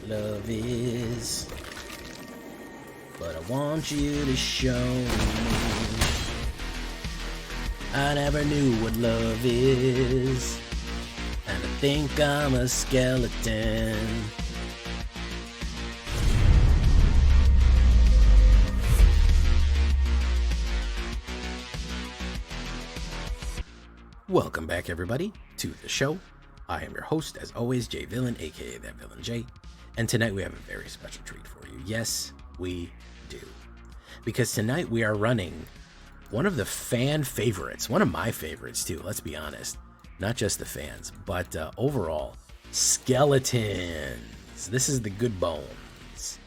love is, but I want you to show me. I never knew what love is, and I think I'm a skeleton. Welcome back, everybody, to the show. I am your host, as always, Jay Villain, aka That Villain Jay, and tonight we have a very special treat for you. Yes, we do. Because tonight we are running one of the fan favorites, one of my favorites too, let's be honest. Not just the fans, but overall, skeletons. This is the good bones.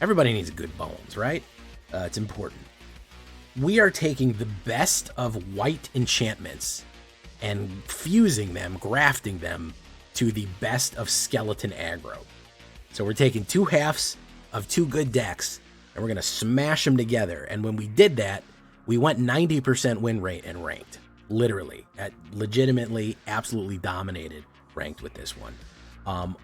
Everybody needs good bones, right? It's important. We are taking the best of white enchantments and fusing them, grafting them to the best of skeleton aggro. So we're taking two halves of two good decks, and we're going to smash them together. And when we did that, we went 90% win rate and ranked. Literally, legitimately, absolutely dominated ranked with this one.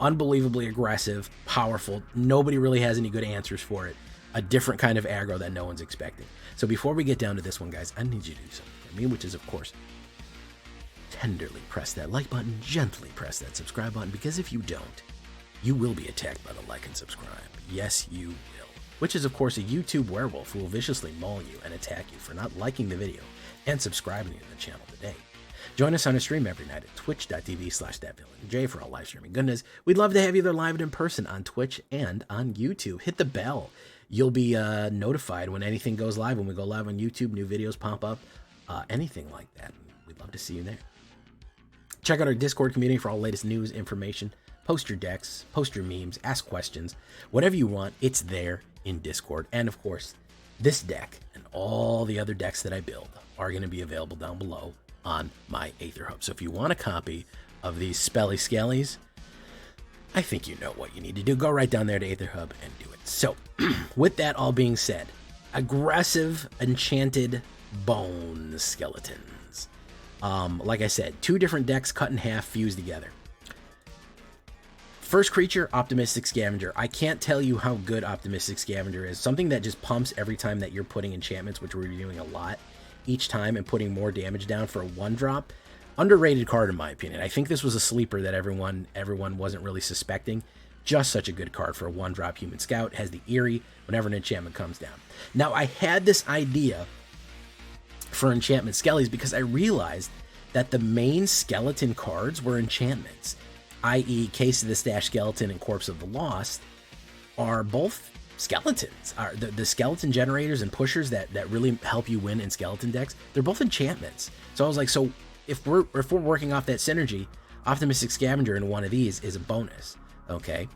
Unbelievably aggressive, powerful. Nobody really has any good answers for it. A different kind of aggro that no one's expecting. So before we get down to this one, guys, I need you to do something for me, which is, of course, tenderly press that like button, gently press that subscribe button, because if you don't, you will be attacked by the like and subscribe. Yes, you will. Which is, of course, a YouTube werewolf who will viciously maul you and attack you for not liking the video and subscribing to the channel today. Join us on a stream every night at twitch.tv/thatvillainj for all live streaming goodness. We'd love to have you there live and in person on Twitch and on YouTube. Hit the bell. You'll be notified when anything goes live. When we go live on YouTube, new videos pop up, anything like that. We'd love to see you there. Check out our Discord community for all the latest news, information. Post your decks, post your memes, ask questions. Whatever you want, it's there in Discord. And of course, this deck and all the other decks that I build are going to be available down below on my AetherHub. So if you want a copy of these Spelly Skellies, I think you know what you need to do. Go right down there to AetherHub and do it. So with that all being said, aggressive enchanted bone skeleton. Like I said, two different decks cut in half, fused together. First creature, Optimistic Scavenger. I can't tell you how good Optimistic Scavenger is. Something that just pumps every time that you're putting enchantments, which we're doing a lot each time, and putting more damage down for a 1-drop. Underrated card, in my opinion. I think this was a sleeper that everyone wasn't really suspecting. Just such a good card for a 1-drop Human Scout. Has the Eerie whenever an enchantment comes down. Now, I had this idea for enchantment skellies because I realized that the main skeleton cards were enchantments, i.e. Case of the Stash Skeleton and Corpse of the Lost are both skeletons. The skeleton generators and pushers that really help you win in skeleton decks, they're both enchantments. So I was like, so if we're working off that synergy, Optimistic Scavenger in one of these is a bonus. Okay,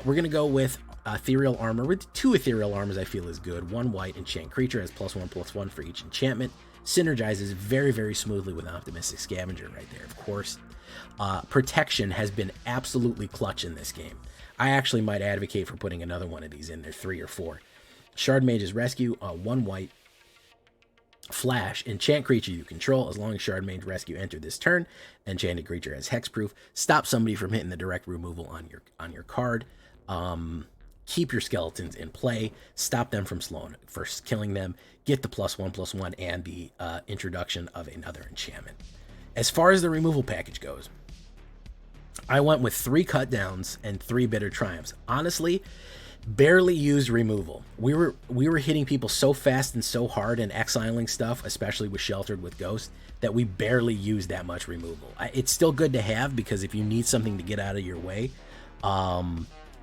we're gonna go with Ethereal Armor. With 2 Ethereal Armors I feel is good. 1 white enchant creature has +1/+1 for each enchantment. Synergizes very, very smoothly with Optimistic Scavenger right there, of course. Protection has been absolutely clutch in this game. I actually might advocate for putting another one of these in there, 3 or 4. Shard Mage's Rescue, 1 white flash. Enchant creature you control. As long as Shard Mage Rescue enter this turn, enchanted creature has hexproof. Stop somebody from hitting the direct removal on your card. Keep your skeletons in play, stop them from first killing them, get the +1/+1 and the introduction of another enchantment. As far as the removal package goes, I went with 3 cut downs and 3 bitter triumphs. Honestly, barely used removal. We were hitting people so fast and so hard and exiling stuff, especially with Sheltered with Ghost, that we barely used that much removal. It's still good to have because if you need something to get out of your way,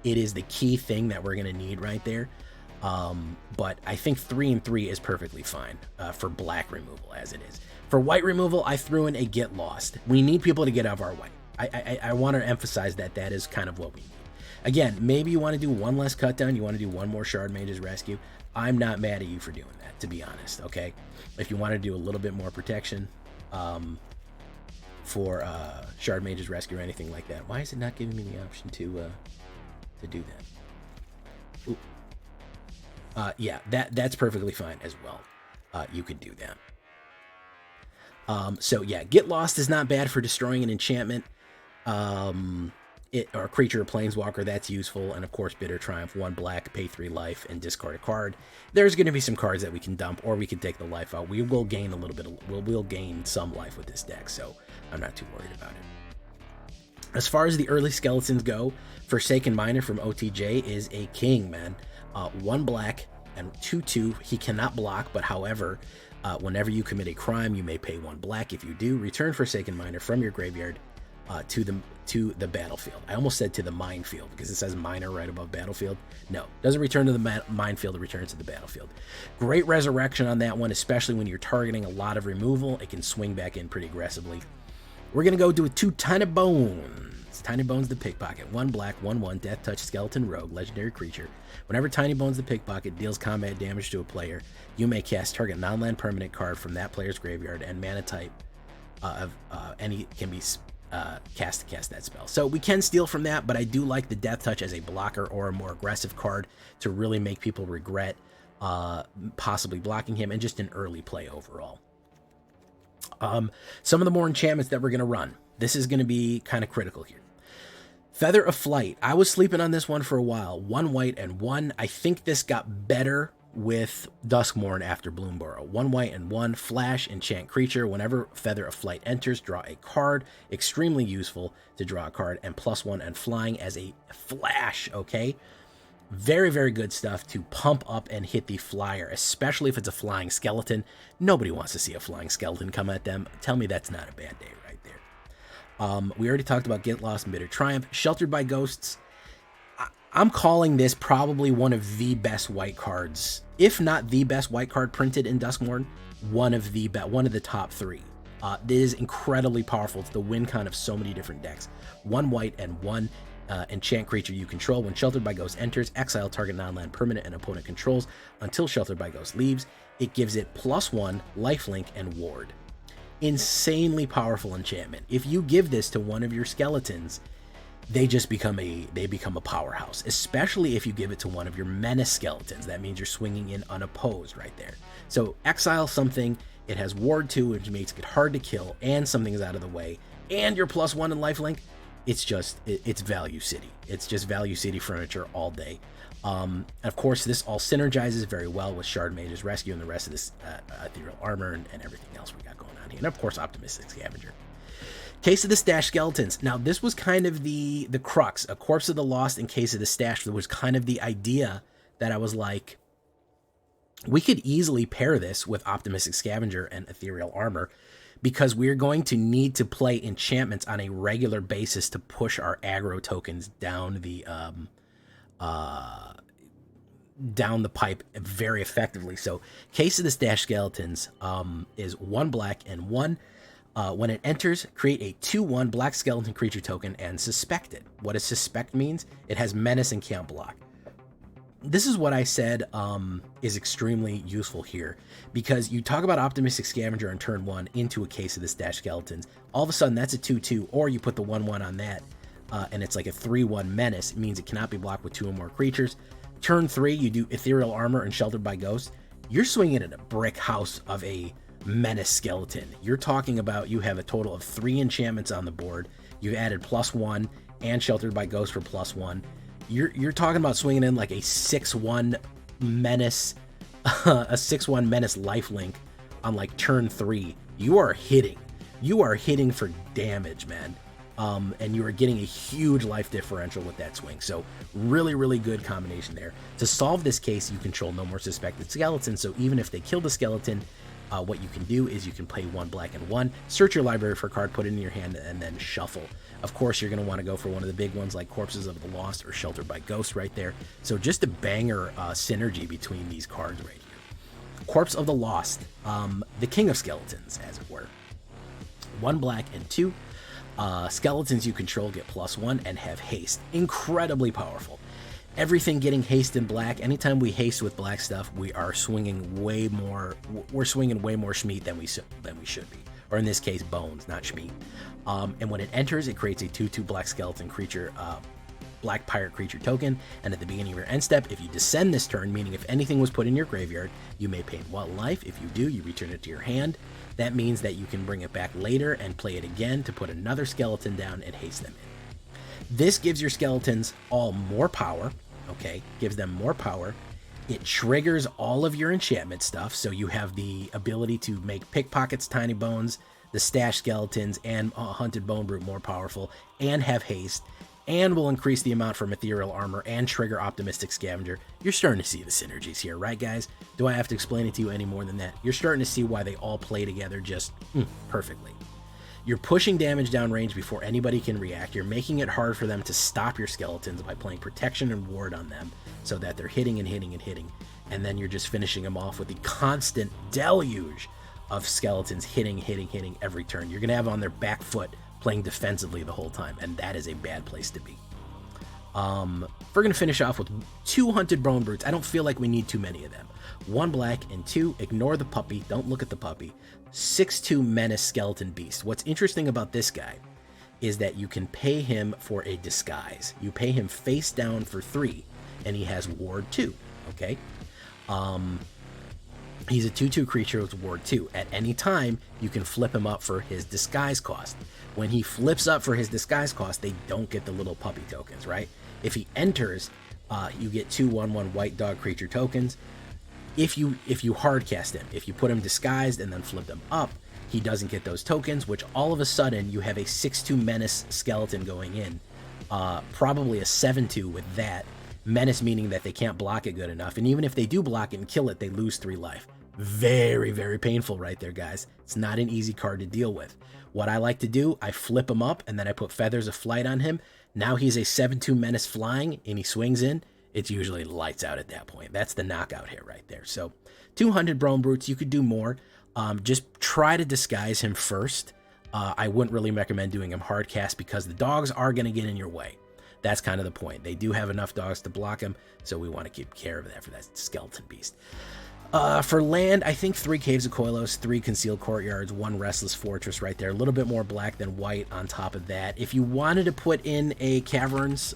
it is the key thing that we're going to need right there. But I think 3 and 3 is perfectly fine for black removal as it is. For white removal, I threw in a Get Lost. We need people to get out of our way. I want to emphasize that is kind of what we need. Again, maybe you want to do 1 less cut down. You want to do 1 more Shard Mage's Rescue. I'm not mad at you for doing that, to be honest, okay? If you want to do a little bit more protection for Shard Mage's Rescue or anything like that. Why is it not giving me the option to do that? Ooh. Yeah, that's perfectly fine as well. You could do that. So yeah, Get Lost is not bad for destroying an enchantment. or creature or planeswalker, that's useful. And of course, Bitter Triumph, 1 black, pay 3 life, and discard a card. There's going to be some cards that we can dump, or we can take the life out. We will gain a little bit, we'll gain some life with this deck, so I'm not too worried about it. As far as the early skeletons go, Forsaken Miner from OTJ is a king, man. 1 black and 2/2. He cannot block, but however, whenever you commit a crime, you may pay 1 black. If you do, return Forsaken Miner from your graveyard to the battlefield. I almost said to the minefield because it says miner right above battlefield. No, doesn't return to the minefield, it returns to the battlefield. Great resurrection on that one, especially when you're targeting a lot of removal. It can swing back in pretty aggressively. We're going to go do 2 Tiny Bones. Tiny Bones the Pickpocket. 1 black, 1/1, Death Touch Skeleton Rogue, legendary creature. Whenever Tiny Bones the Pickpocket deals combat damage to a player, you may cast target non-land permanent card from that player's graveyard, and mana type of any can be cast to cast that spell. So we can steal from that, but I do like the Death Touch as a blocker or a more aggressive card to really make people regret possibly blocking him, and just an early play overall. Some of the more enchantments that we're going to run. This is going to be kind of critical here. Feather of Flight. I was sleeping on this one for a while. 1 white and 1. I think this got better with Duskmourn after Bloomborough. 1 white and 1, flash, enchant creature. Whenever Feather of Flight enters, draw a card. Extremely useful to draw a card, and +1 and flying as a flash, okay? Very, very good stuff to pump up and hit the flyer, especially if it's a flying skeleton. Nobody wants to see a flying skeleton come at them. Tell me that's not a bad day right there. We already talked about Get Lost and Bitter Triumph. Sheltered by Ghosts. I'm calling this probably one of the best white cards, if not the best white card printed in Duskmourn. One of the top 3. It is incredibly powerful. It's the win con of so many different decks. 1 white and 1 enchant creature you control. When Sheltered by Ghost enters, exile target non-land permanent an opponent controls until Sheltered by Ghost leaves. It gives it +1, lifelink, and ward. Insanely powerful enchantment. If you give this to one of your skeletons, they just become a powerhouse, especially if you give it to one of your menace skeletons. That means you're swinging in unopposed right there. So exile something, it has ward 2, which makes it hard to kill, and something is out of the way, and you're +1 in lifelink. It's just, it's Value City. It's just Value City furniture all day. Of course, this all synergizes very well with Shard Mage's Rescue and the rest of this Ethereal Armor and everything else we got going on here. And of course, Optimistic Scavenger. Case of the Stash Skeletons. Now, this was kind of the crux. A Corpse of the Lost and Case of the Stash. There was kind of the idea that I was like, we could easily pair this with Optimistic Scavenger and Ethereal Armor, because we're going to need to play enchantments on a regular basis to push our aggro tokens down the pipe very effectively. So Case of the Stash Skeletons is 1 black and 1. When it enters, create a 2/1 black skeleton creature token and suspect it. What does suspect means? It has menace and can't block. This is what I said is extremely useful here, because you talk about Optimistic Scavenger on turn 1 into a Case of the Stash Skeletons. All of a sudden, that's a 2/2, or you put the 1/1 on that, and it's like a 3/1 menace. It means it cannot be blocked with 2 or more creatures. Turn 3, you do Ethereal Armor and Sheltered by Ghost. You're swinging at a brick house of a menace skeleton. You're talking about you have a total of 3 enchantments on the board. You've added +1 and Sheltered by Ghost for +1. You're talking about swinging in like a 6/1 menace, a 6/1 menace lifelink on like turn 3. You are hitting for damage, man. And you are getting a huge life differential with that swing. So really, really good combination there. To solve this case, you control no more suspected skeletons. So even if they kill the skeleton, what you can do is you can play 1 black and 1, search your library for a card, put it in your hand, and then shuffle. Of course, you're going to want to go for one of the big ones like Corpses of the Lost or Sheltered by Ghost right there. So just a banger synergy between these cards right here. Corpse of the Lost, the king of skeletons, as it were. 1 black and 2. Skeletons you control get +1 and have haste. Incredibly powerful. Everything getting haste in black. Anytime we haste with black stuff, we are swinging way more. We're swinging way more Schmeat than we should be, or in this case, bones, not Schmeat. And when it enters, it creates a 2/2 black skeleton creature, black pirate creature token. And at the beginning of your end step, if you descend this turn, meaning if anything was put in your graveyard, you may pay 1 life. If you do, you return it to your hand. That means that you can bring it back later and play it again to put another skeleton down and haste them in. This gives your skeletons all more power, okay? Gives them more power. It triggers all of your enchantment stuff, so you have the ability to make pickpockets, tiny bones, the stash skeletons, and hunted bone brute more powerful, and have haste, and will increase the amount from ethereal armor and trigger optimistic scavenger. You're starting to see the synergies here, right, guys? Do I have to explain it to you any more than that? You're starting to see why they all play together just perfectly. You're pushing damage downrange before anybody can react. You're making it hard for them to stop your skeletons by playing protection and ward on them so that they're hitting and hitting and hitting. And then you're just finishing them off with the constant deluge of skeletons hitting every turn. You're going to have on their back foot playing defensively the whole time, and that is a bad place to be. We're going to finish off with 2 hunted bone brutes. I don't feel like we need too many of them. 1 black and 2, ignore the puppy, don't look at the puppy. 6/2 menace skeleton beast. What's interesting about this guy is that you can pay him for a disguise. You pay him face down for 3, and he has ward 2, okay? He's a 2/2 creature with ward 2. At any time, you can flip him up for his disguise cost. When he flips up for his disguise cost, they don't get the little puppy tokens, right? If he enters, you get 2 1/1 white dog creature tokens. If you hard cast him, if you put him disguised and then flip him up, he doesn't get those tokens, which all of a sudden you have a 6/2 menace skeleton going in. Probably a 7/2 with that. Menace meaning that they can't block it good enough, and even if they do block it and kill it, they lose 3 life. Very, very painful right there, guys. It's not an easy card to deal with. What I like to do, I flip him up, and then I put Feathers of Flight on him. Now he's a 7/2 menace flying, and he swings in. It's usually lights out at that point. That's the knockout hit right there. So 200 bone brutes, you could do more. Just try to disguise him first. I wouldn't really recommend doing him hard cast because the dogs are going to get in your way. That's kind of the point. They do have enough dogs to block him, so we want to keep care of that for that skeleton beast. For land, I think 3 Caves of Koilos, 3 Concealed Courtyards, 1 Restless Fortress right there. A little bit more black than white on top of that. If you wanted to put in a Caverns,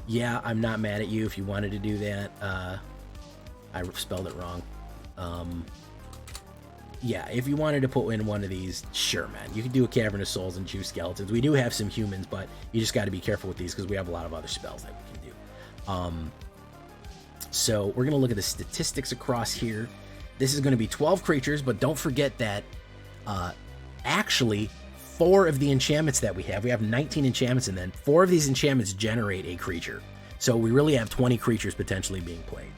yeah, I'm not mad at you if you wanted to do that. I spelled it wrong. Yeah, if you wanted to put in one of these, sure, man. You can do a Cavern of Souls and choose skeletons. We do have some humans, but you just got to be careful with these because we have a lot of other spells that we can do. So we're going to look at the statistics across here. This is going to be 12 creatures, but don't forget that actually 4 of the enchantments that we have 19 enchantments, and then 4 of these enchantments generate a creature. So we really have 20 creatures potentially being played.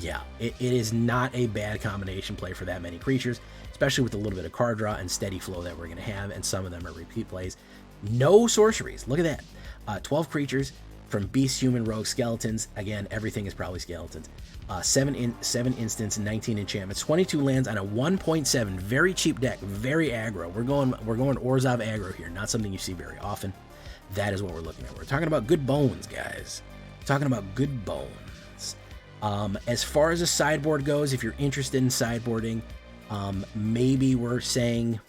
Yeah, it is not a bad combination play for that many creatures, especially with a little bit of card draw and steady flow that we're going to have, and some of them are repeat plays. No sorceries. Look at that. 12 creatures from beasts, human, rogue, skeletons. Again, everything is probably skeletons. 7 instants, 19 enchantments, 22 lands on a 1.7. Very cheap deck, very aggro. We're going Orzhov Aggro here, not something you see very often. That is what we're looking at. We're talking about good bones, guys. We're talking about good bones. As far as a sideboard goes, if you're interested in sideboarding, maybe we're saying,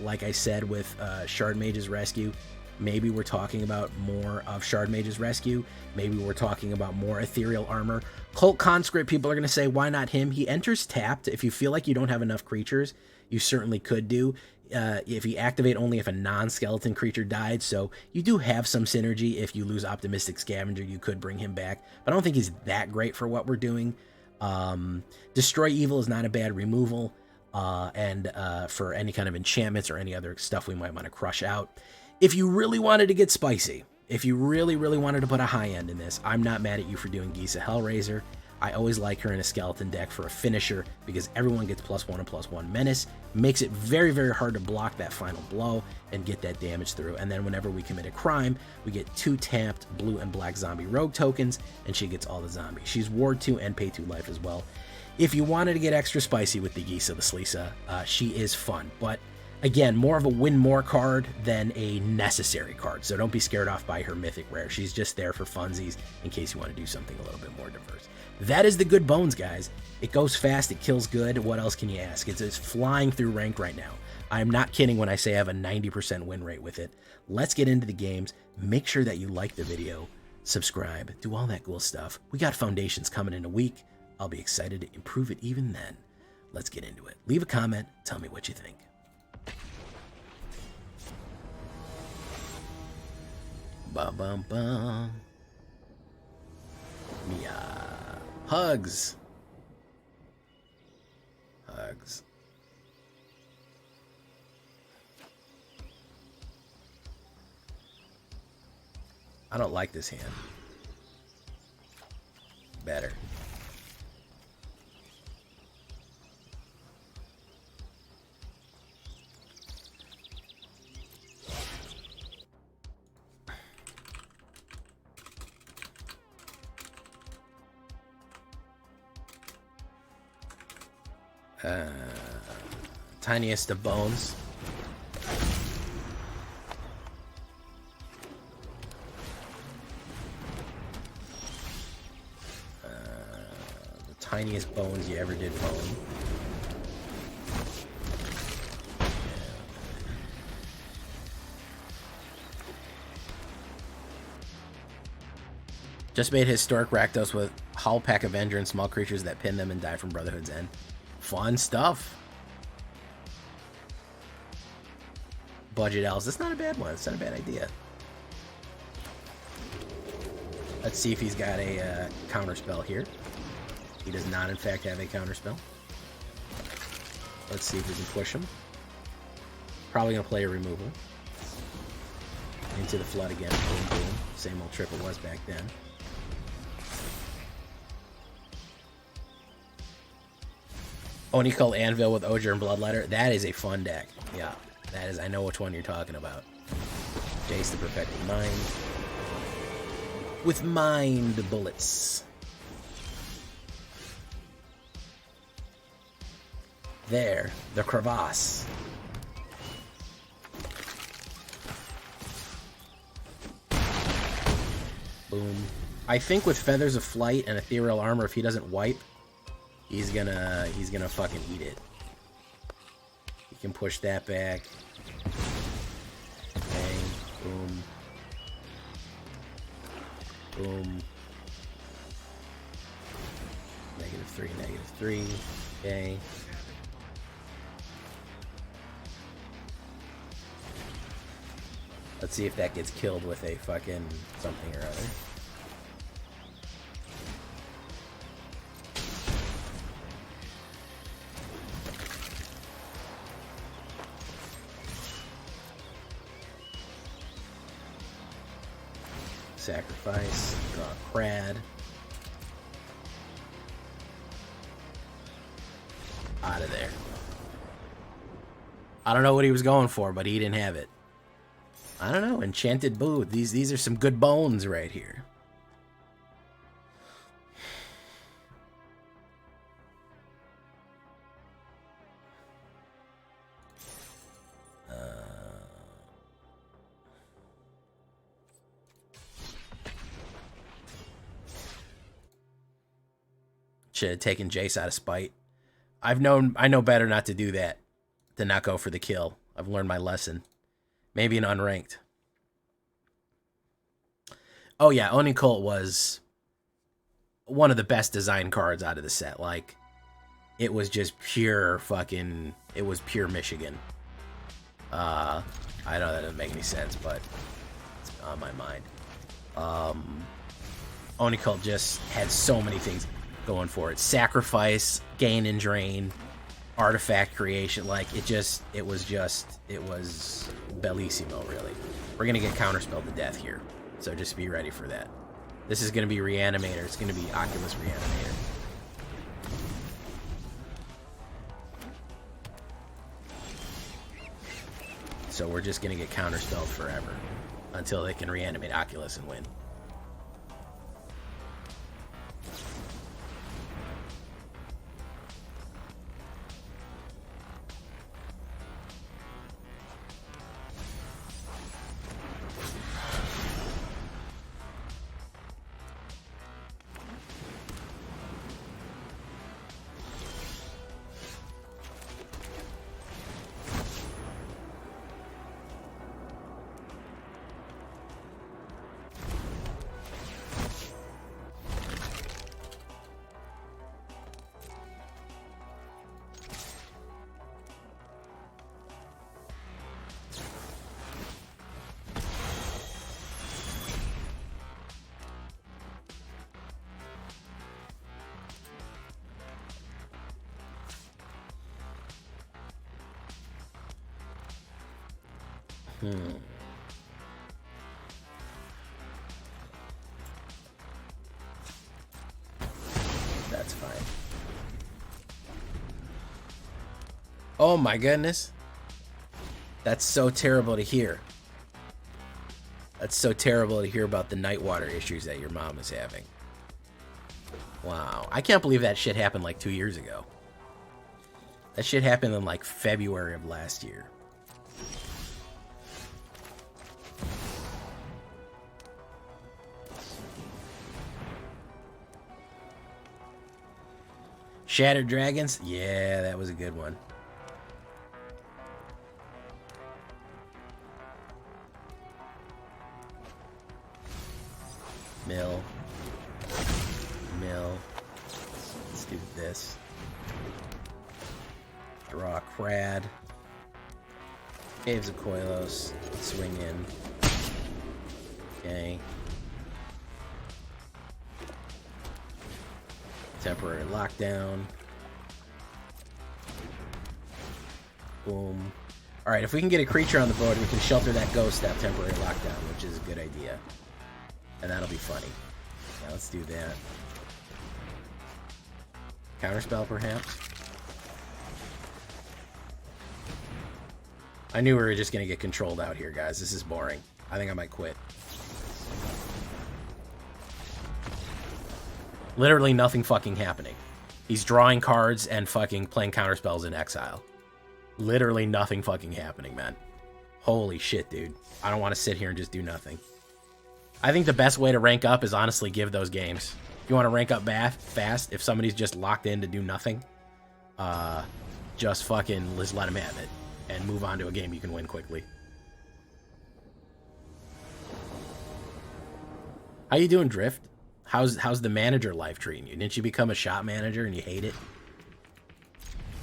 like I said with Shard Mage's Rescue, maybe we're talking about more of Shard Mage's Rescue. Maybe we're talking about more Ethereal Armor. Cult Conscript, people are going to say, why not him? He enters tapped. If you feel like you don't have enough creatures, you certainly could do. If you activate only if a non-skeleton creature died, so you do have some synergy. If you lose Optimistic Scavenger, you could bring him back, but I don't think he's that great for what we're doing. Destroy Evil is not a bad removal, and for any kind of enchantments or any other stuff we might want to crush out. If you really wanted to get spicy, if you really wanted to put a high end in this, I'm not mad at you for doing Gisa Hellraiser. I always like her in a skeleton deck for a finisher because everyone gets +1 and +1 menace. Makes it very hard to block that final blow and get that damage through. And then whenever we commit a crime, we get 2 tapped blue and black zombie rogue tokens, and she gets all the zombies. She's ward 2 and pay 2 life as well. If you wanted to get extra spicy with the Gisa the Sleesa, she is fun. But again, more of a win more card than a necessary card. So don't be scared off by her mythic rare. She's just there for funsies in case you want to do something a little bit more diverse. That is the good bones, guys. It goes fast, it kills good. What else can you ask? It's flying through ranked right now. I'm not kidding when I say I have a 90% win rate with it. Let's get into the games. Make sure that you like the video, subscribe, do all that cool stuff. We got foundations coming in a week. I'll be excited to improve it even then. Let's get into it. Leave a comment, tell me what you think. Bum bum bum. Mia. Hugs. Hugs. I don't like this hand. Better. Tiniest of bones. The tiniest bones you ever did bone. Just made historic Rakdos with Howl Pack Avenger and small creatures that pin them and die from Brotherhood's End. Fun stuff. Budget elves. That's not a bad one. It's not a bad idea. Let's see if he's got a counter spell here. He does not, in fact, have a counter spell. Let's see if we can push him. Probably going to play a removal. Into the flood again. Boom, boom. Same old trick it was back then. Onicult Anvil with Oger and Bloodletter. That is a fun deck. Yeah, that is. I know which one you're talking about. Jace the Perfected Mind. With Mind Bullets. There, the crevasse. Boom. I think with Feathers of Flight and Ethereal Armor, if he doesn't wipe, he's gonna fucking eat it. You can push that back. Bang. Boom. Boom. -3, -3. Okay. Let's see if that gets killed with a fucking something or other. Sacrifice, draw a Crad. Out of there. I don't know what he was going for, but he didn't have it. I don't know. Enchanted Booth. These are some good bones right here. Should have taken Jace out of spite. I know better not to do that. To not go for the kill. I've learned my lesson. Maybe an unranked. Oh yeah, Onicult was one of the best design cards out of the set. Like, it was just pure fucking... It was pure Michigan. I know that doesn't make any sense, but it's on my mind. Onicult just had so many things going for it. Sacrifice, gain and drain, artifact creation. Like, it was bellissimo, really. We're gonna get counterspelled to death here, so just be ready for that. This is gonna be Reanimator. It's gonna be Oculus Reanimator. So we're just gonna get counterspelled forever until they can reanimate Oculus and win. That's fine. Oh my goodness. That's so terrible to hear. That's so terrible to hear about the night water issues that your mom is having. Wow. I can't believe that shit happened like 2 years ago. That shit happened in like February of last year. Shattered Dragons? Yeah, that was a good one. Mill. Let's do this. Draw Crad. Caves of Koilos. Swing in. Okay. Temporary lockdown. Boom. Alright, if we can get a creature on the board, we can shelter that ghost, that temporary lockdown, which is a good idea. And that'll be funny. Yeah, let's do that. Counterspell, perhaps? I knew we were just going to get controlled out here, guys. This is boring. I think I might quit. Literally nothing fucking happening. He's drawing cards and fucking playing counterspells in exile. Literally nothing fucking happening, man. Holy shit, dude. I don't want to sit here and just do nothing. I think the best way to rank up is honestly give those games. If you want to rank up fast, if somebody's just locked in to do nothing, just fucking let them have it and move on to a game you can win quickly. How you doing, Drift? How's the manager life treating you? Didn't you become a shop manager and you hate it?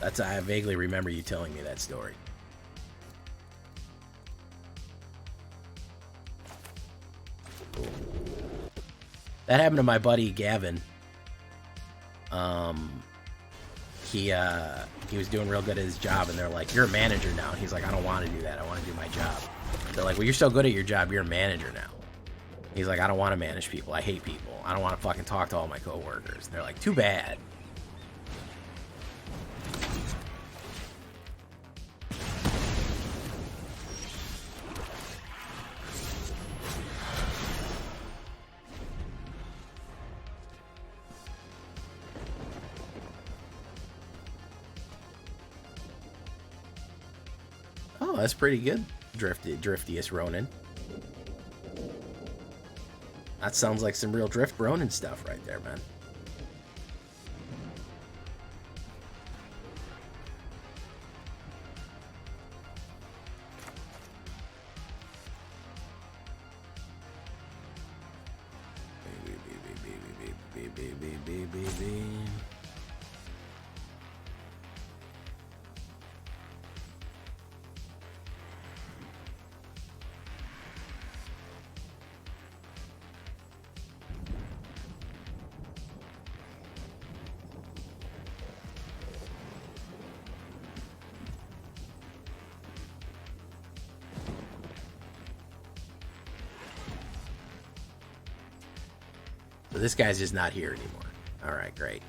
I vaguely remember you telling me that story. That happened to my buddy Gavin. He was doing real good at his job, and they're like, "You're a manager now." And he's like, "I don't want to do that. I want to do my job." They're like, "Well, you're so good at your job. You're a manager now." He's like, "I don't want to manage people. I hate people. I don't want to fucking talk to all my coworkers." And they're like, "Too bad." Oh, that's pretty good, Driftiest Ronin. That sounds like some real Drift Ronin stuff right there, man. So this guy's just not here anymore. All right, great.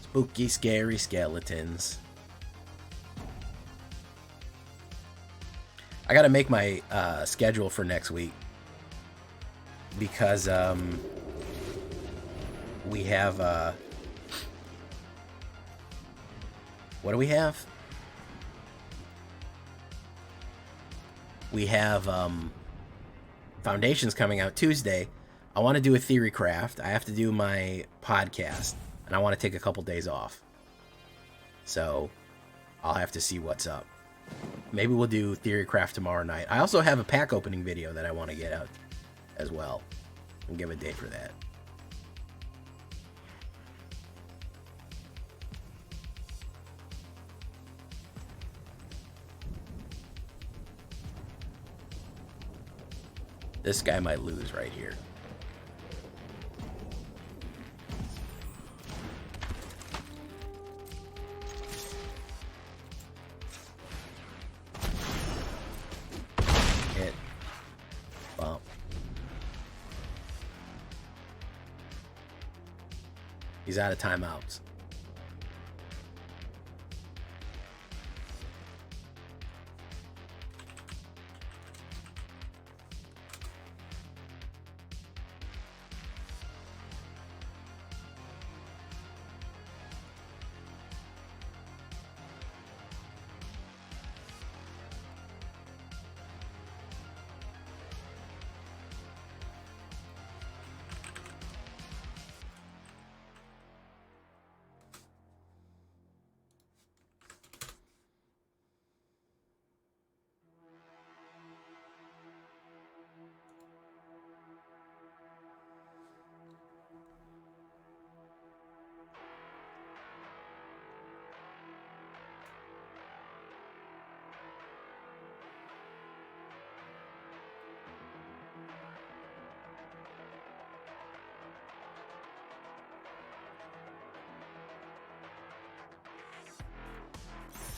Spooky, scary skeletons. I gotta make my schedule for next week because we have what do we have? We have Foundations coming out Tuesday. I want to do a theory craft. I have to do my podcast, and I want to take a couple days off. So I'll have to see what's up. Maybe we'll do Theorycraft tomorrow night. I also have a pack opening video that I want to get out as well. And give a date for that. This guy might lose right here. Hit. Bump. He's out of timeouts.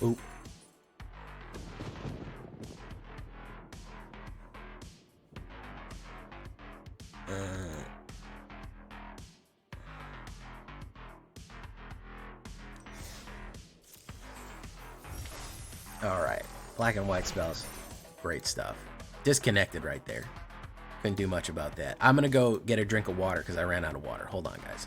Oop. All right. Black and white spells. Great stuff. Disconnected right there. Couldn't do much about that. I'm going to go get a drink of water because I ran out of water. Hold on, guys.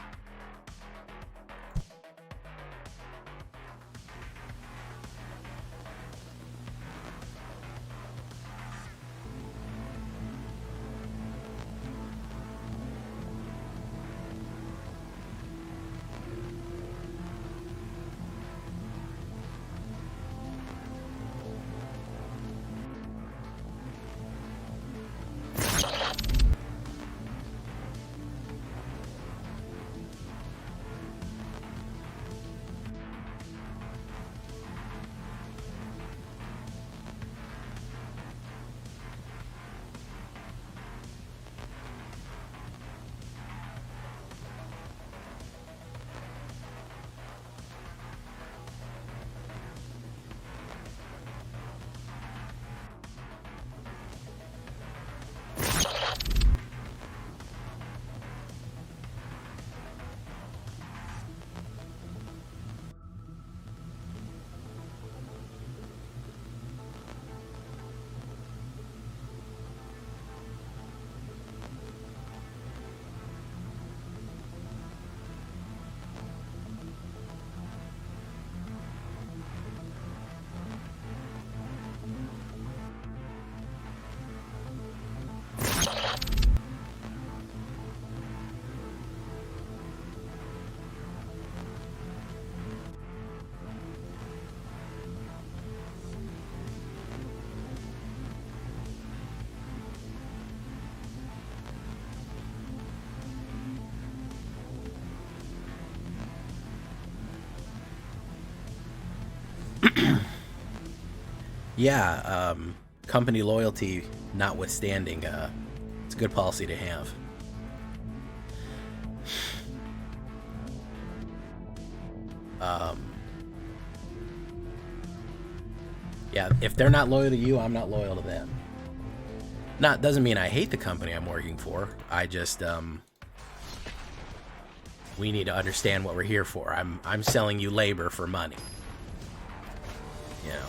Yeah, company loyalty notwithstanding, it's a good policy to have. Yeah, if they're not loyal to you, I'm not loyal to them. Doesn't mean I hate the company I'm working for. I just, we need to understand what we're here for. I'm selling you labor for money. You know.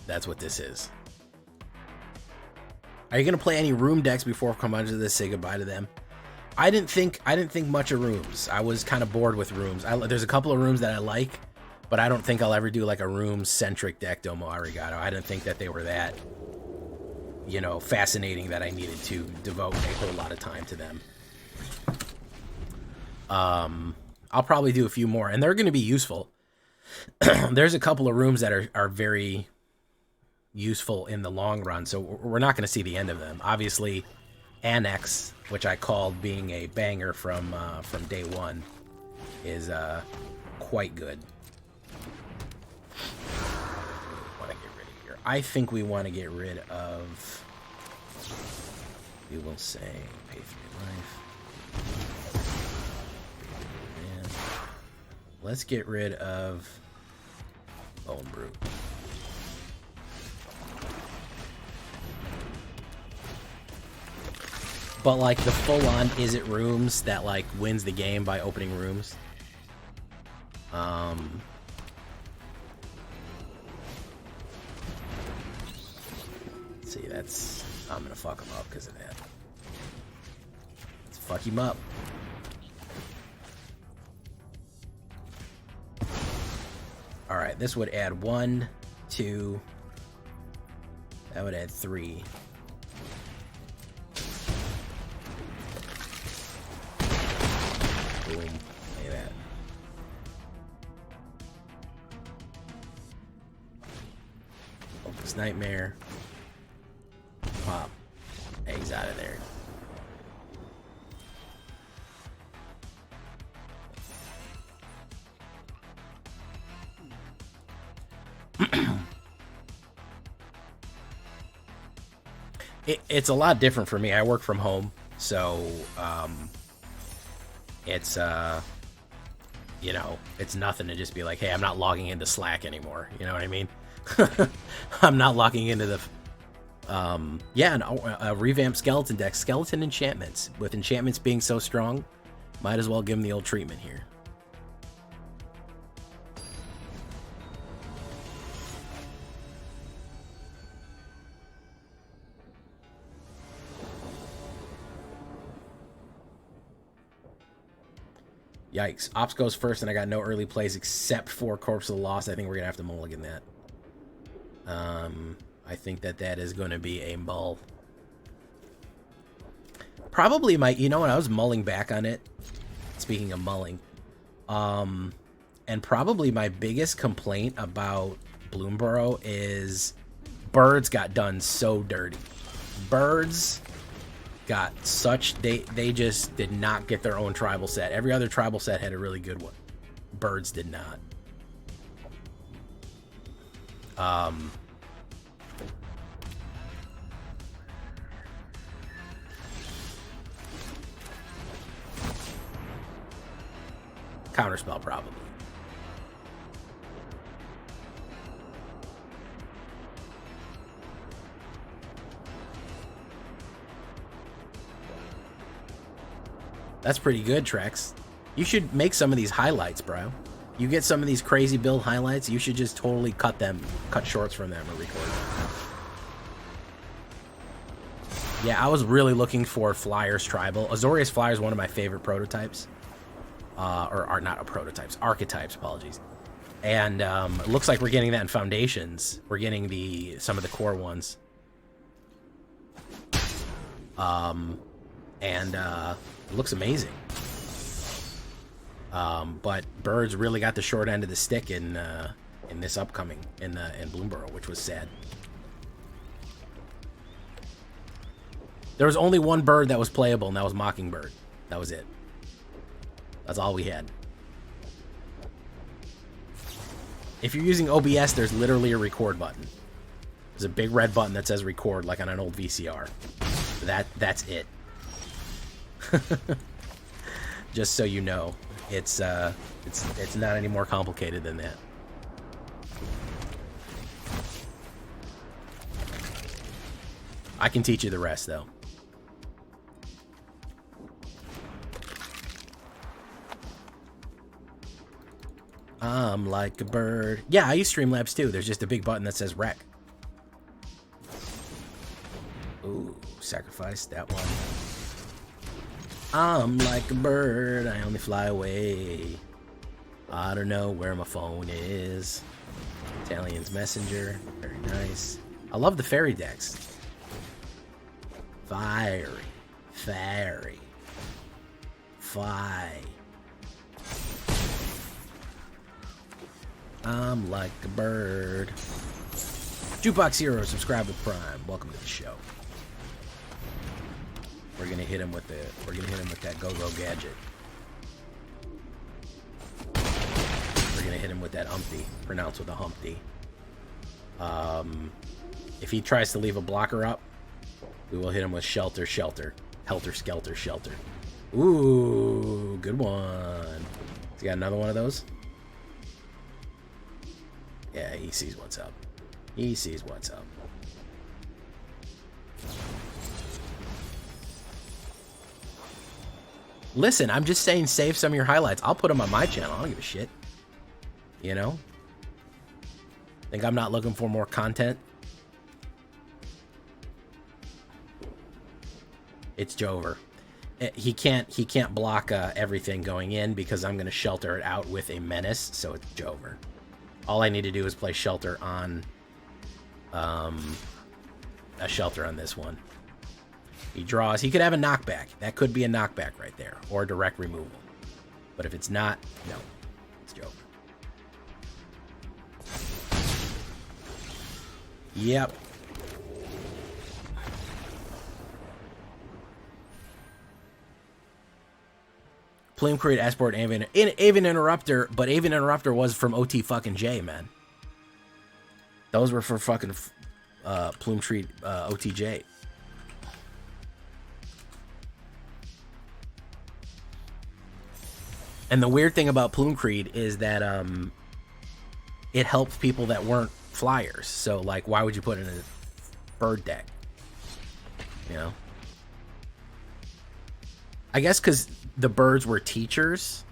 That's what this is. Are you gonna play any room decks before come under this? Say goodbye to them. I didn't think much of rooms. I was kind of bored with rooms. There's a couple of rooms that I like, but I don't think I'll ever do like a room-centric deck, Domo Arigato. I didn't think that they were that, you know, fascinating that I needed to devote a whole lot of time to them. I'll probably do a few more, and they're going to be useful. There's a couple of rooms that are very useful in the long run, so we're not going to see the end of them. Obviously, Annex, which I called being a banger from day one, is quite good. Want to get rid of here? I think we want to get rid of. We will say pay for your life. And let's get rid of Bone Brute. But like the full-on is it rooms that like wins the game by opening rooms. Let's see, that's I'm gonna fuck him up because of that. Let's fuck him up. All right, this would add 1, 2. That would add 3. Boom. Look at that. Focus Nightmare. Pop. Eggs out of there. It's a lot different for me. I work from home, so it's you know, it's nothing to just be like, hey, I'm not logging into Slack anymore. You know what I mean? I'm not logging into the yeah, a revamped skeleton deck, skeleton enchantments. With enchantments being so strong, might as well give them the old treatment here. Yikes. Ops goes first, and I got no early plays except for Corpse of the Lost. I think we're going to have to mulligan that. I think that is going to be a mull. Probably you know what, I was mulling back on it. Speaking of mulling. And probably my biggest complaint about Bloomborough is birds got done so dirty. Birds got such, they just did not get their own tribal set. Every other tribal set had a really good one. Birds did not. Counterspell probably. That's pretty good, Trex. You should make some of these highlights, bro. You get some of these crazy build highlights, you should just totally cut shorts from them or record them. Yeah, I was really looking for Flyers Tribal. Azorius Flyer is one of my favorite prototypes. Or not prototypes, archetypes, apologies. And it looks like we're getting that in Foundations. We're getting some of the core ones. It looks amazing. But birds really got the short end of the stick in this upcoming in Bloomborough, which was sad. There was only one bird that was playable, and that was Mockingbird. That was it. That's all we had. If you're using OBS, there's literally a record button. There's a big red button that says record, like on an old VCR. That's it. Just so you know, it's not any more complicated than that. I can teach you the rest, though. I'm like a bird. Yeah, I use Streamlabs too. There's just a big button that says rec. Ooh, sacrifice that one. I'm like a bird. I only fly away. I don't know where my phone is. Italian's Messenger. Very nice. I love the fairy decks. Fiery. Fairy. Fly. I'm like a bird. Jukebox Hero, subscribe with Prime. Welcome to the show. we're gonna hit him with that go-go gadget. We're gonna hit him with that umpty, pronounced with a humpty. If he tries to leave a blocker up, we will hit him with shelter, shelter, helter, skelter, shelter. Ooh, good one. He's got another one of those. Yeah, he sees what's up. He sees what's up. Listen, I'm just saying save some of your highlights. I'll put them on my channel. I don't give a shit. You know? Think I'm not looking for more content? It's Jover. He can't block everything going in because I'm going to shelter it out with a menace, so it's Jover. All I need to do is play shelter on a shelter on this one. He draws. He could have a knockback. That could be a knockback right there, or direct removal. But if it's not, no, it's Jover. Yep. Plume Creed, Esport, Avian Interrupter, but Avian Interrupter was from OT fucking J, man. Those were for fucking Plume Creed OTJ. And the weird thing about Plume Creed is that it helps people that weren't flyers. So, like, why would you put it in a bird deck? You know? I guess because the birds were teachers.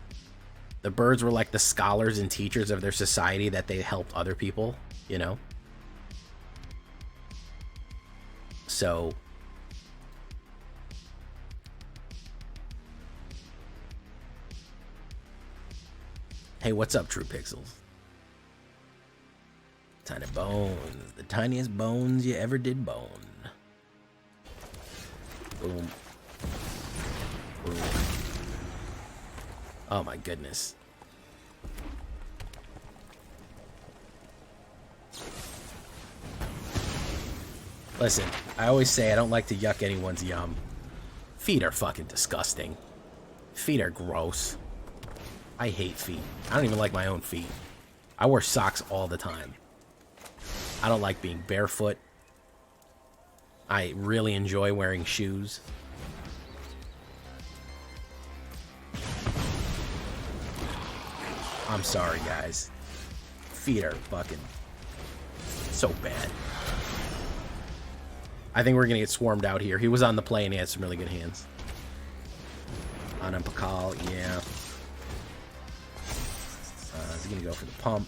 The birds were like the scholars and teachers of their society that they helped other people, you know? So... Hey, what's up, True Pixels? Tiny bones. The tiniest bones you ever did bone. Boom. Boom. Oh my goodness. Listen, I always say I don't like to yuck anyone's yum. Feet are fucking disgusting. Feet are gross. I hate feet. I don't even like my own feet. I wear socks all the time. I don't like being barefoot. I really enjoy wearing shoes. I'm sorry, guys. Feet are fucking so bad. I think we're gonna get swarmed out here. He was on the play and he had some really good hands. On him, Pakal, yeah. Is he gonna go for the pump?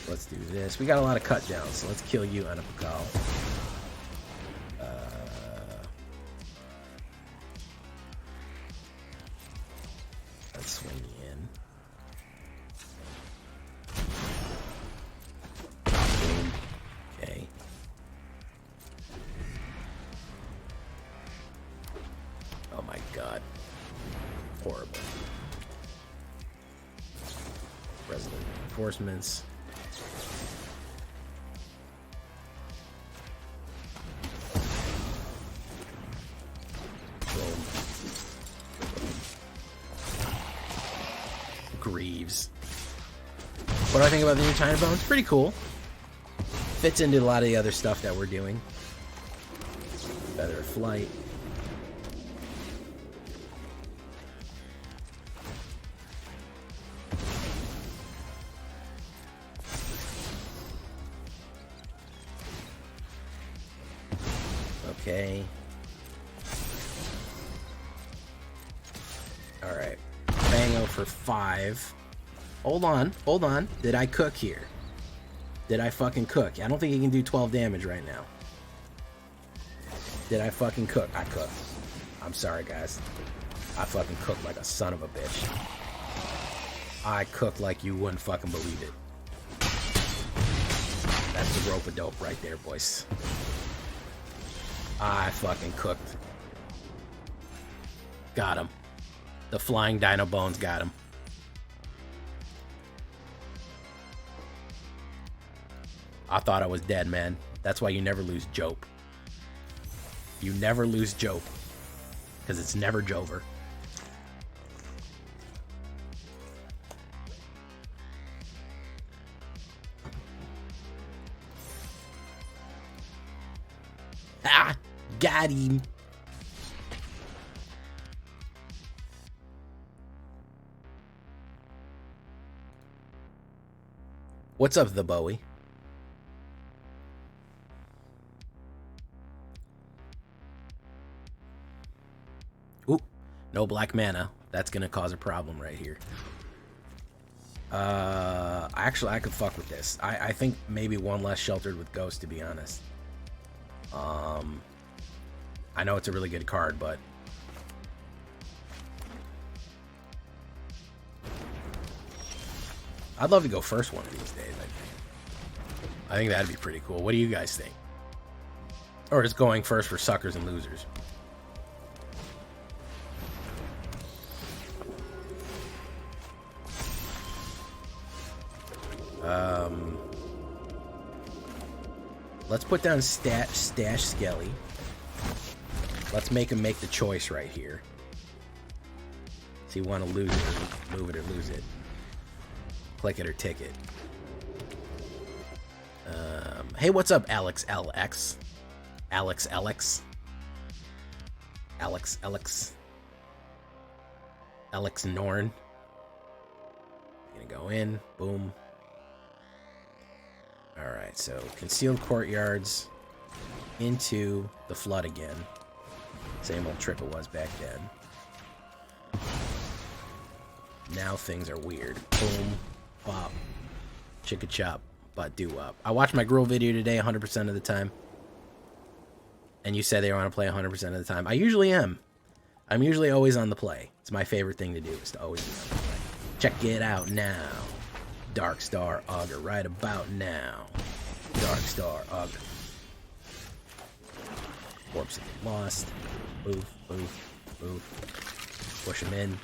Let's do this. We got a lot of cut downs, so let's kill you, Anapakal. Let's swing you in. Boom. Okay. Oh my god. Horrible. Resident reinforcements. Greaves. What do I think about the new China Bone? It's pretty cool. Fits into a lot of the other stuff that we're doing. Feather of Flight. Okay. Alright. Bango for 5. Hold on. Hold on. Did I cook here? Did I fucking cook? I don't think he can do 12 damage right now. Did I fucking cook? I cooked. I'm sorry, guys. I fucking cooked like a son of a bitch. I cooked like you wouldn't fucking believe it. That's the rope-a-dope right there, boys. I fucking cooked. Got him. The flying dino bones got him. I thought I was dead, man. That's why you never lose Jope. You never lose Jope. Because it's never Jover. Ah! Got him! What's up, the Bowie? Ooh, no black mana. That's gonna cause a problem right here. Actually, I could fuck with this. I think maybe one less Sheltered with Ghost, to be honest. I know it's a really good card, but I'd love to go first one of these days, I think that'd be pretty cool. What do you guys think? Or is going first for suckers and losers? Let's put down Stash Skelly. Let's make him make the choice right here. So you want to lose it or move it or lose it. Click it or tick it. Hey, what's up, Alex LX? Alex LX? Alex LX? Alex Norn. Gonna go in. Boom. Alright, so Concealed Courtyards into the Flood again. Same old trip it was back then. Now things are weird. Boom. Bop. Chicka chop. But do up. I watched my Gruul video today 100% of the time. And you said they want to play 100% of the time. I usually am. I'm usually always on the play. It's my favorite thing to do, is to always be on the play. Check it out now. Dark Star Augur right about now. Dark Star Augur. Warps have been lost. Move, move, move. Push him in.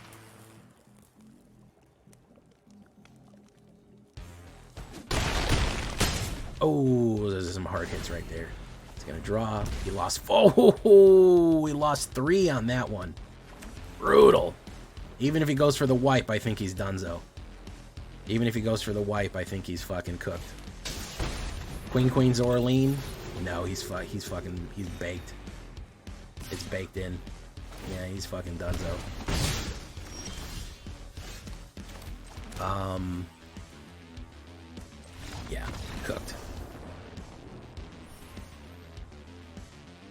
Oh, those are some hard hits right there. It's gonna draw. He lost. Oh, he lost 3 on that one. Brutal. Even if he goes for the wipe, I think he's donezo. Even if he goes for the wipe, I think he's fucking cooked. Queen's Orlean. No, he's baked. It's baked in. Yeah, he's fucking donezo. Yeah, cooked.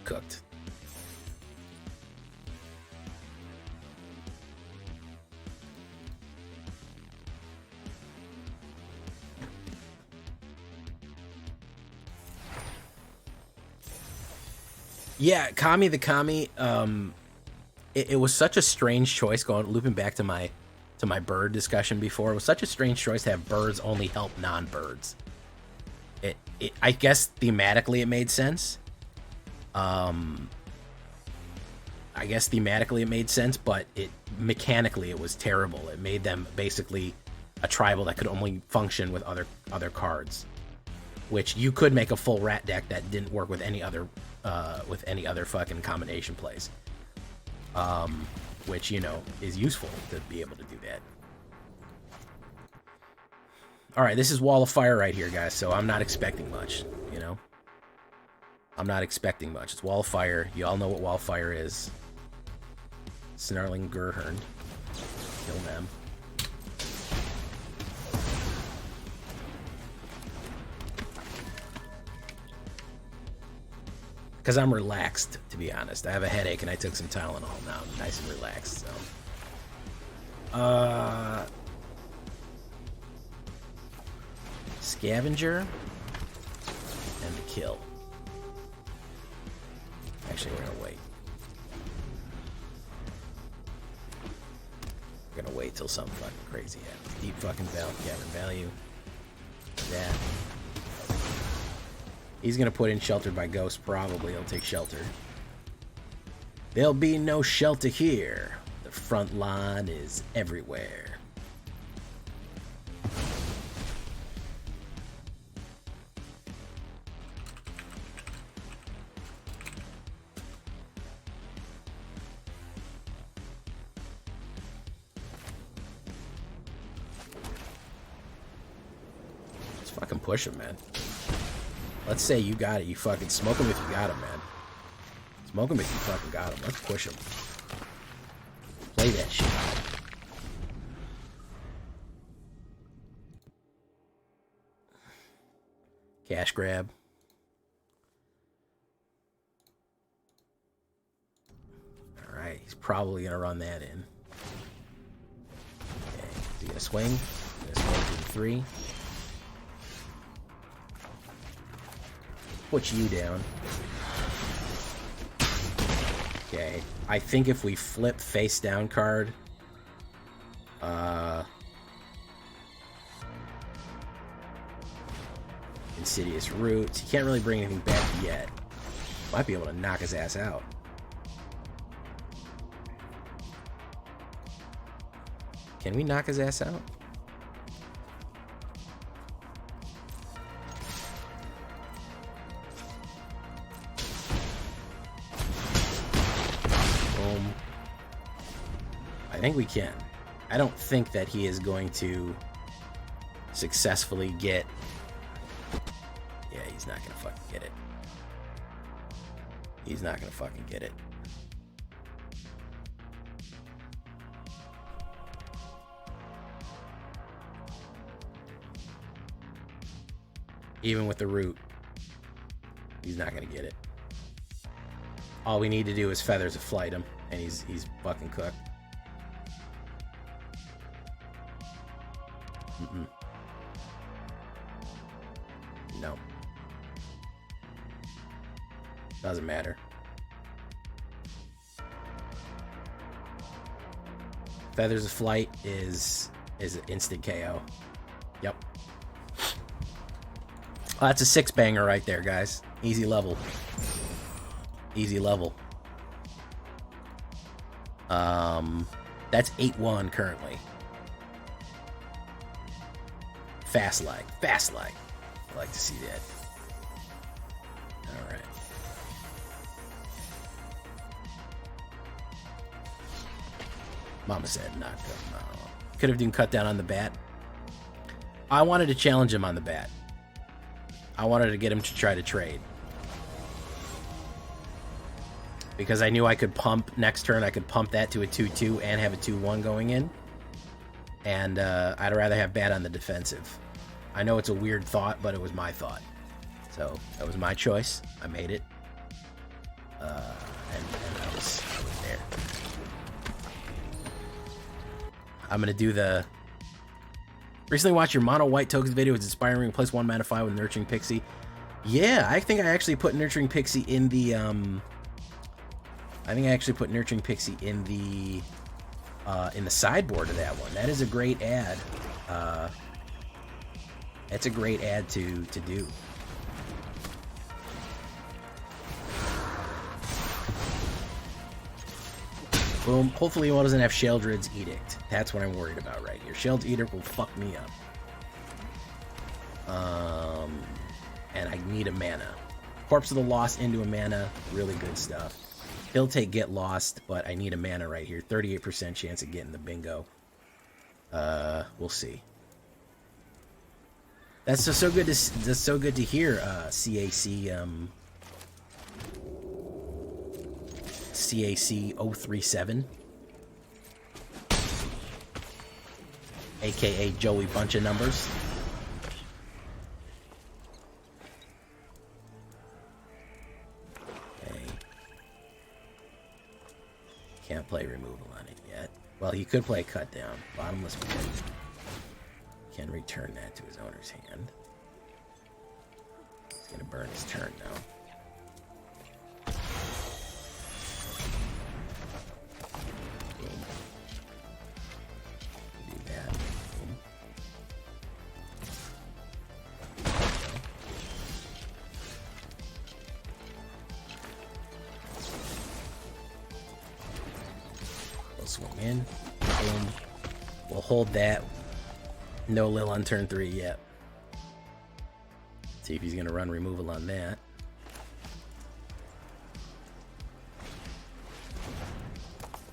Cooked. Yeah, Kami the Kami, it was such a strange choice looping back to my bird discussion before. It was such a strange choice to have birds only help non-birds. I guess thematically it made sense. I guess thematically it made sense, but mechanically it was terrible. It made them basically a tribal that could only function with other cards, which you could make a full rat deck that didn't work with any other fucking combination plays. Which, you know, is useful to be able to do that. Alright, this is Wall of Fire right here, guys, so I'm not expecting much, you know? I'm not expecting much. It's Wall of Fire. You all know what Wall of Fire is. Snarling Gurhern. Kill them. Because I'm relaxed, to be honest. I have a headache and I took some Tylenol. Now I'm nice and relaxed, so. Scavenger. And the kill. Actually, we're gonna wait. We're gonna wait till something fucking crazy happens. Deep fucking cavern value. That. He's gonna put in Sheltered by Ghost, probably. He'll take Shelter. There'll be no shelter here. The front line is everywhere. Fucking push him, man. Let's say you got it. You fucking smoke him if you got him, man. Smoke him if you fucking got him. Let's push him. Play that shit. Cash grab. Alright, he's probably going to run that in. Okay, is he going to swing? He's going to swing to the 3. Put you down. Okay, I think if we flip face down card, Insidious Roots. He can't really bring anything back yet. Might be able to knock his ass out. Can we knock his ass out? Boom. I think we can. I don't think that he is going to successfully get... Yeah, he's not gonna fucking get it. He's not gonna fucking get it. Even with the root, he's not gonna get it. All we need to do is Feathers of Flight him, and he's fucking cooked. No. Doesn't matter. Feathers of Flight is an instant KO. Yep. Oh, that's a 6-banger right there, guys. Easy level. Easy level. That's 8-1 currently. Fast lag. Fast lag. I like to see that. Alright. Mama said not good. No. Could have done cut down on the bat. I wanted to challenge him on the bat. I wanted to get him to try to trade. Because I knew I could pump next turn. I could pump that to a 2-2 and have a 2-1 going in. And I'd rather have bat on the defensive. I know it's a weird thought, but it was my thought. So that was my choice. I made it. And I was there. I'm going to do the... Recently watched your mono white tokens video. It's inspiring. Place 1 mana 5 with Nurturing Pixie. Yeah, I think I actually put Nurturing Pixie in the... I think I actually put Nurturing Pixie in the sideboard of that one. That is a great ad. That's a great ad to do. Boom. Hopefully one doesn't have Sheldred's Edict. That's what I'm worried about right here. Sheldred's Edict will fuck me up. And I need a mana. Corpse of the Lost into a mana. Really good stuff. He'll take Get Lost, but I need a mana right here. 38% chance of getting the bingo. We'll see. That's just so good to hear. CAC CAC 037, aka Joey Bunch of Numbers. Okay. Can't play removal on it yet. Well, he could play cut down. Bottomless pit. Can return that to his owner's hand. He's gonna burn his turn now. Boom. Do that. Boom. We'll swing in. Boom. We'll hold that. No Lil on turn 3 yet. See if he's going to run removal on that.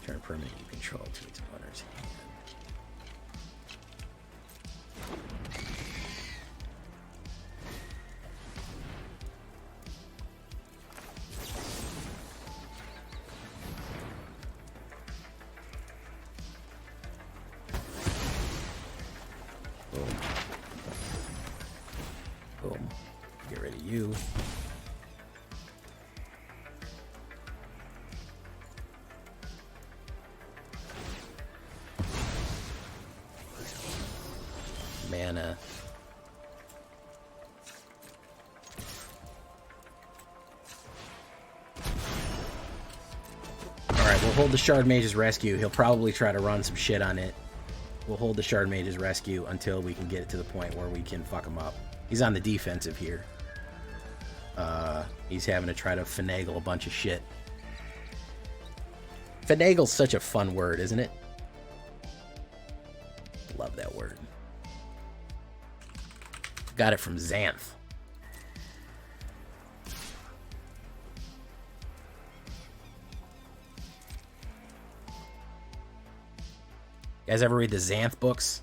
Turn permanent you control to its owner's hand. rescue. Mana. Alright, we'll hold the Shard Mage's Rescue. He'll probably try to run some shit on it. We'll hold the Shard Mage's Rescue until we can get it to the point where we can fuck him up. He's on the defensive here. He's having to try to finagle a bunch of shit. Finagle's such a fun word, isn't it? Love that word. Got it from Xanth. You guys ever read the Xanth books?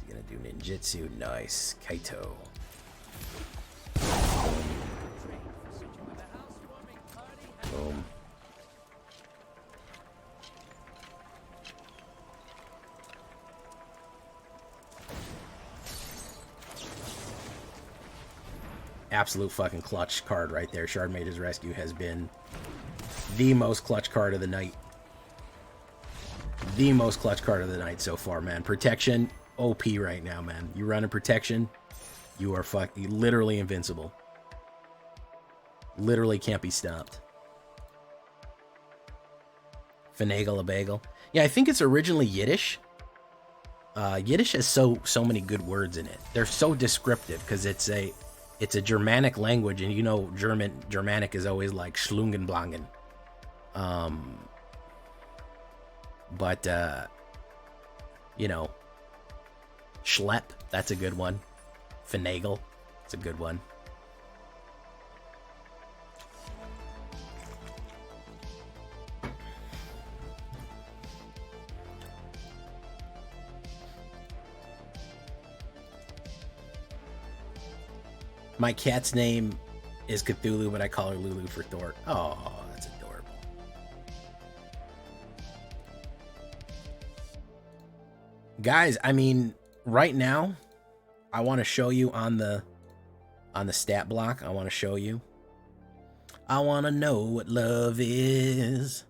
He's gonna do ninjutsu. Nice. Kaito. Boom. Absolute fucking clutch card right there. Shard Mage's Rescue has been the most clutch card of the night. The most clutch card of the night so far, man. Protection, OP right now, man. You run a protection, you are literally invincible. Literally can't be stopped. Finagle a bagel. Yeah, I think it's originally Yiddish. Yiddish has so many good words in it. They're so descriptive because it's a Germanic language, and you know Germanic is always like Schlungenblangen. But you know, Schlepp, that's a good one. Finagle, it's a good one. My cat's name is Cthulhu, but I call her Lulu for Thor. Oh, that's adorable. Guys, I mean, right now, I want to show you on the stat block. I want to show you. I want to know what love is,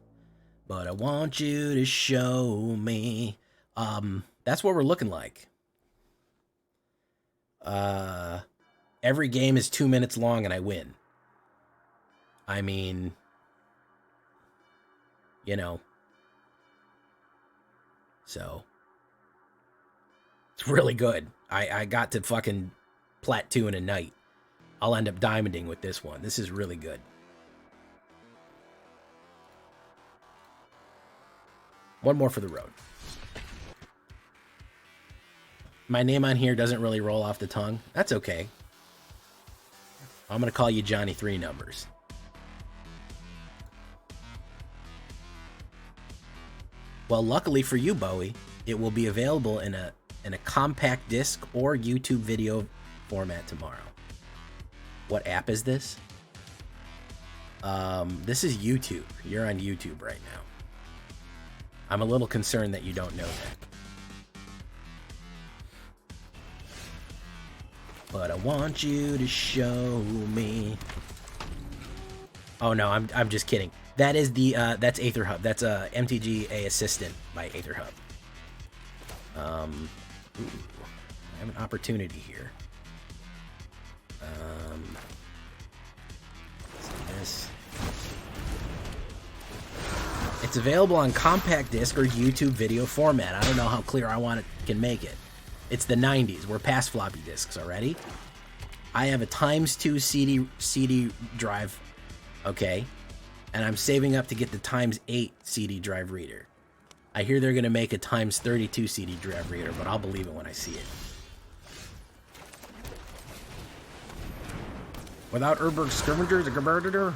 but I want you to show me. That's what we're looking like. Every game is 2 minutes long and I win. I mean, you know. So, it's really good. I got to fucking plat 2 in a night. I'll end up diamonding with this one. This is really good. One more for the road. My name on here doesn't really roll off the tongue. That's okay. I'm going to call you Johnny 3 Numbers. Well, luckily for you, Bowie, it will be available in a compact disc or YouTube video format tomorrow. What app is this? This is YouTube. You're on YouTube right now. I'm a little concerned that you don't know that. But I want you to show me. Oh no, I'm just kidding. That is the that's AetherHub. That's a MTGA Assistant by AetherHub. Ooh, I have an opportunity here. This. It's available on compact disc or YouTube video format. I don't know how clear I can make it. It's the 90s. We're past floppy disks already. I have a ×2 CD drive, okay? And I'm saving up to get the ×8 CD drive reader. I hear they're going to make a ×32 CD drive reader, but I'll believe it when I see it. Without Urberg Scavengers, a Gerberder.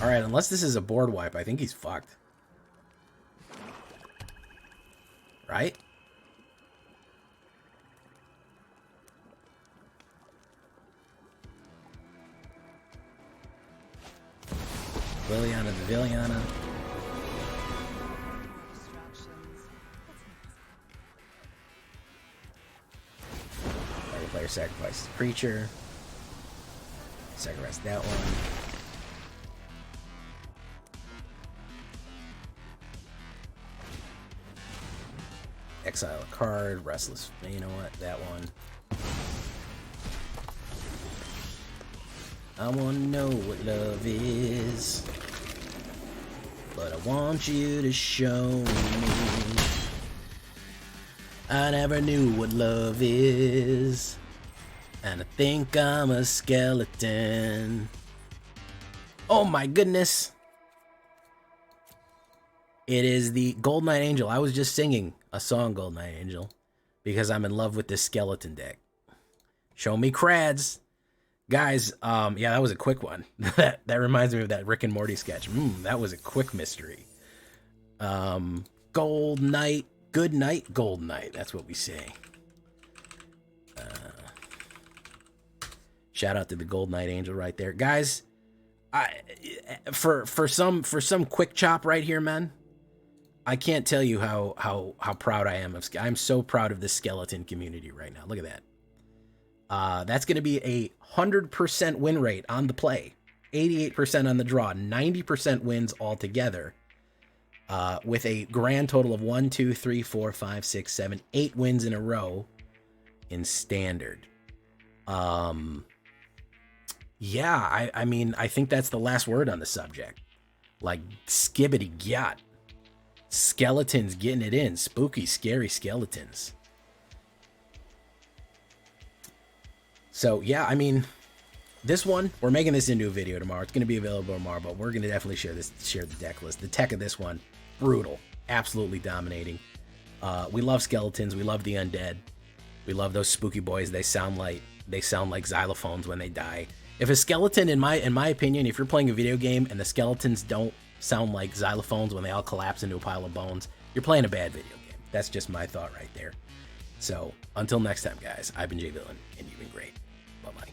Alright, unless this is a board wipe, I think he's fucked. Right? Liliana the Villiana. player sacrifices a creature. Sacrifice that one. Exile a card. Restless. You know what? That one. I wanna know what love is, but I want you to show me. I never knew what love is, and I think I'm a skeleton. Oh my goodness. It is the Gold Knight Angel. I was just singing a song, Gold Knight Angel, because I'm in love with this skeleton deck. Show me crads. Guys, yeah, that was a quick one. that reminds me of that Rick and Morty sketch. That was a quick mystery. Gold Knight, good night, Gold Knight. That's what we say. Shout out to the Gold Knight Angel right there, guys. For some quick chop right here, man. I can't tell you how proud I am of. I'm so proud of the skeleton community right now. Look at that. That's going to be a 100% win rate on the play, 88% on the draw, 90% wins altogether, with a grand total of 1, 2, 3, 4, 5, 6, 7, 8 wins in a row in standard. Yeah, I mean, I think that's the last word on the subject. Like, skibbity gyat. Skeletons getting it in. Spooky, scary skeletons. So, yeah, I mean, this one, we're making this into a video tomorrow. It's going to be available tomorrow, but we're going to definitely share the deck list. The tech of this one, brutal. Absolutely dominating. We love skeletons. We love the undead. We love those spooky boys. They sound like xylophones when they die. If a skeleton, in my opinion, if you're playing a video game and the skeletons don't sound like xylophones when they all collapse into a pile of bones, you're playing a bad video game. That's just my thought right there. So, until next time, guys, I've been Jay Villain, and you've been great. Bye-bye.